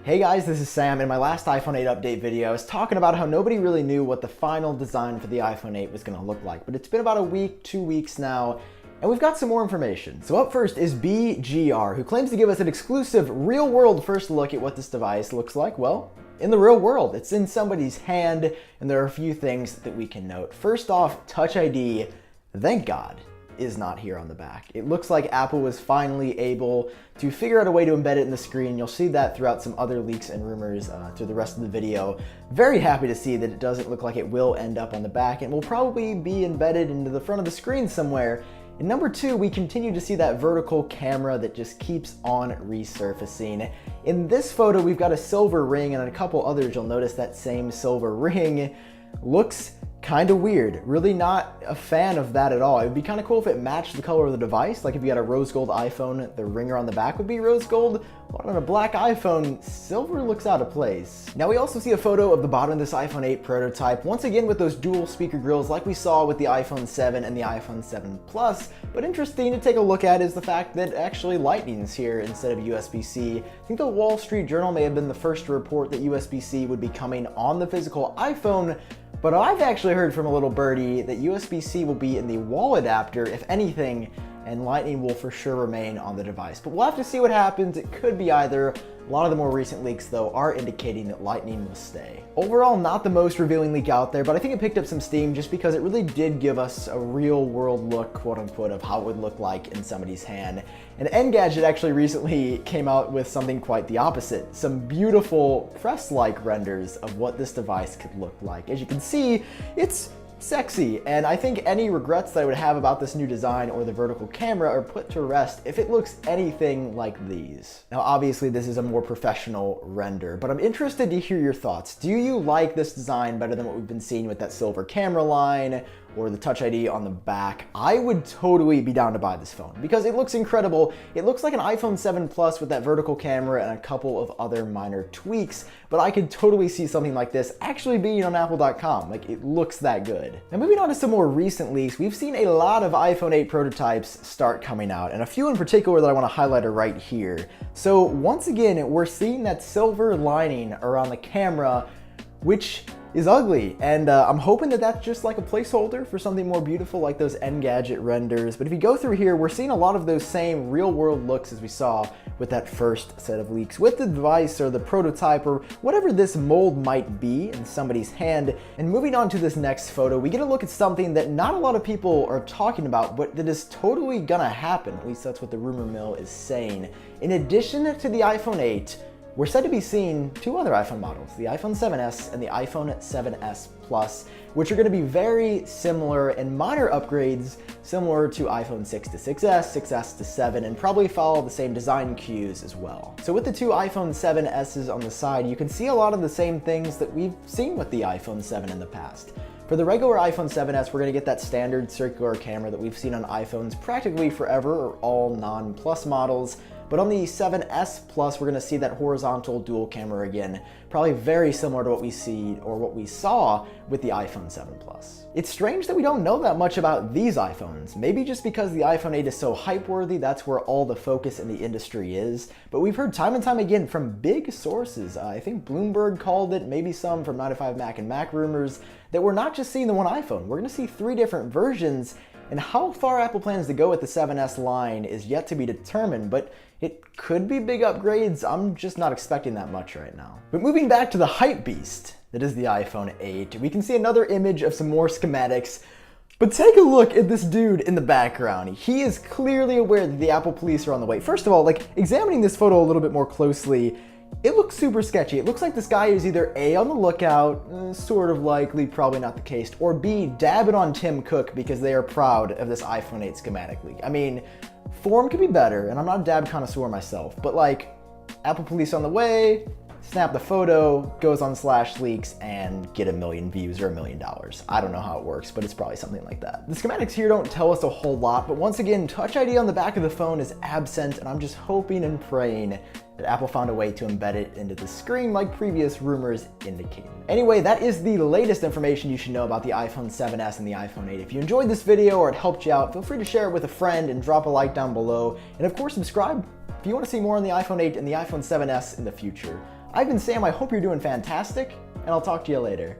Hey guys, this is Sam. In my last iPhone 8 update video, I was talking about how nobody really knew what the final design for the iPhone 8 was going to look like, but it's been about a week, 2 weeks now, and we've got some more information. So up first is BGR, who claims to give us an exclusive real-world first look at what this device looks like. Well, in the real world, it's in somebody's hand, and there are a few things that we can note. First off, Touch ID, thank God, is not here on the back. It looks like Apple was finally able to figure out a way to embed it in the screen. You'll see that throughout some other leaks and rumors through the rest of the video. Very happy to see that it doesn't look like it will end up on the back and will probably be embedded into the front of the screen somewhere. And number two, we continue to see that vertical camera that just keeps on resurfacing. In this photo, we've got a silver ring, and in a couple others, you'll notice that same silver ring looks kind of weird. Really not a fan of that at all. It would be kind of cool if it matched the color of the device. Like if you had a rose gold iPhone, the ringer on the back would be rose gold. But on a black iPhone, silver looks out of place. Now we also see a photo of the bottom of this iPhone 8 prototype, once again with those dual speaker grills like we saw with the iPhone 7 and the iPhone 7 Plus. But interesting to take a look at is the fact that actually Lightning's here instead of USB-C. I think the Wall Street Journal may have been the first to report that USB-C would be coming on the physical iPhone, but I've actually heard from a little birdie that USB-C will be in the wall adapter, if anything, and Lightning will for sure remain on the device. But we'll have to see what happens. It could be either. A lot of the more recent leaks, though, are indicating that Lightning will stay. Overall, not the most revealing leak out there, but I think it picked up some steam just because it really did give us a real-world look, quote-unquote, of how it would look like in somebody's hand. And Engadget actually recently came out with something quite the opposite. Some beautiful press-like renders of what this device could look like. As you can see, it's sexy, and I think any regrets that I would have about this new design or the vertical camera are put to rest if it looks anything like these. Now obviously this is a more professional render, but I'm interested to hear your thoughts. Do you like this design better than what we've been seeing with that silver camera line or the Touch ID on the back? I would totally be down to buy this phone because it looks incredible. It looks like an iPhone 7 Plus with that vertical camera and a couple of other minor tweaks, but I could totally see something like this actually being on Apple.com. Like, it looks that good. Now moving on to some more recent leaks, we've seen a lot of iPhone 8 prototypes start coming out, and a few in particular that I want to highlight are right here. So once again, we're seeing that silver lining around the camera, which is ugly, and I'm hoping that that's just like a placeholder for something more beautiful like those Engadget renders. But if you go through here, we're seeing a lot of those same real-world looks as we saw with that first set of leaks with the device or the prototype or whatever this mold might be in somebody's hand. And moving on to this next photo, we get a look at something that not a lot of people are talking about, but that is totally gonna happen. At least that's what the rumor mill is saying. In addition to the iPhone 8, we're said to be seeing two other iPhone models, the iPhone 7s and the iPhone 7s Plus, which are going to be very similar and minor upgrades similar to iPhone 6 to 6s, 6s to 7, and probably follow the same design cues as well. So with the two iPhone 7s's on the side, you can see a lot of the same things that we've seen with the iPhone 7 in the past. For the regular iPhone 7s, we're going to get that standard circular camera that we've seen on iPhones practically forever, or all non-Plus models. But on the 7s Plus, we're going to see that horizontal dual camera again, probably very similar to what we see or what we saw with the iPhone 7 Plus. It's strange that we don't know that much about these iPhones. Maybe just because the iPhone 8 is so hype-worthy, that's where all the focus in the industry is. But we've heard time and time again from big sources, I think Bloomberg called it, maybe some from 9to5Mac and Mac rumors, that we're not just seeing the one iPhone. We're going to see 3 different versions. And how far Apple plans to go with the 7s line is yet to be determined, but it could be big upgrades. I'm just not expecting that much right now. But moving back to the hype beast that is the iPhone 8, we can see another image of some more schematics. But take a look at this dude in the background. He is clearly aware that the Apple police are on the way. First of all, like, examining this photo a little bit more closely, it looks super sketchy. It looks like this guy is either A, on the lookout, sort of likely, probably not the case, or B, dabbing on Tim Cook because they are proud of this iPhone 8 schematic leak. I mean, form could be better, and I'm not a dab connoisseur myself, but like, Apple police on the way, snap the photo, goes on /leaks, and get 1 million views or $1 million. I don't know how it works, but it's probably something like that. The schematics here don't tell us a whole lot, but once again, Touch ID on the back of the phone is absent, and I'm just hoping and praying that Apple found a way to embed it into the screen like previous rumors indicated. Anyway, that is the latest information you should know about the iPhone 7s and the iPhone 8. If you enjoyed this video or it helped you out, feel free to share it with a friend and drop a like down below. And of course, subscribe if you want to see more on the iPhone 8 and the iPhone 7s in the future. I've been Sam, I hope you're doing fantastic, and I'll talk to you later.